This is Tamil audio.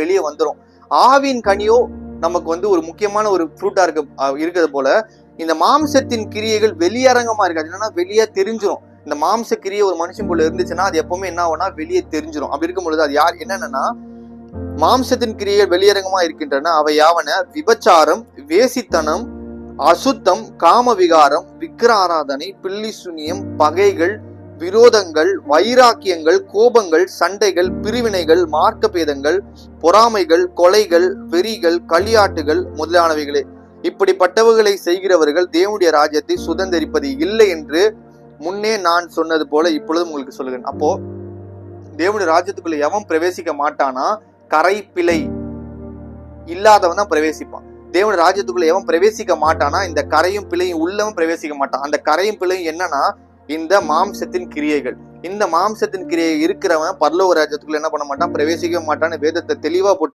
வெளியே வந்துடும். ஆவியின் கனியோ நமக்கு வந்து ஒரு முக்கியமான ஒரு ஃப்ரூட்டா இருக்கிறது போல இந்த மாம்சத்தின் கிரியைகள் வெளியரங்கமா இருக்காது. என்னன்னா வெளியே தெரிஞ்சிடும். இந்த மாம்ச கிரியை ஒரு மனுஷனுக்குள்ள இருந்துச்சுன்னா அது எப்பவுமே என்ன ஆகும்னா வெளியே தெரிஞ்சிடும். அப்படி இருக்கும் பொழுது அது யார் என்னன்னா மாம்சத்தின் கிரியைகள் வெளியரங்கமா இருக்கின்றன. அவை யாவன? விபச்சாரம், வேசித்தனம், அசுத்தம், காம விகாரம், விக்கிர ஆராதனை, பில்லி சுனியம், பகைகள், விரோதங்கள், வைராக்கியங்கள், கோபங்கள், சண்டைகள், பிரிவினைகள், மார்க்க பேதங்கள், பொறாமைகள், கொலைகள், வெறிகள், களியாட்டுகள் முதலானவைகளே. இப்படிப்பட்டவர்களை செய்கிறவர்கள் தேவனுடைய ராஜ்யத்தை சுதந்திரிப்பது இல்லை என்று முன்னே நான் சொன்னது போல இப்பொழுது உங்களுக்கு சொல்லுகிறேன். அப்போ தேவனுடைய ராஜ்யத்துக்குள்ள எவன் பிரவேசிக்க மாட்டானா? கரை பிழை இல்லாதவன் தான் பிரவேசிப்பான். தேவனுடைய ராஜ்யத்துக்குள்ள எவன் பிரவேசிக்க மாட்டானா? இந்த கரையும் பிழையும் உள்ளவன் பிரவேசிக்க மாட்டான். அந்த கரையும் பிழையும் என்னன்னா இந்த மாம்சத்தின் கிரியைகள். இந்த மாம்சத்தின் கிரியை இருக்கிறவன் பரலோக ராஜ்யத்துக்குள்ள என்ன பண்ண மாட்டான்? பிரவேசிக்க மாட்டான்னு வேதத்தை தெளிவா போட்டு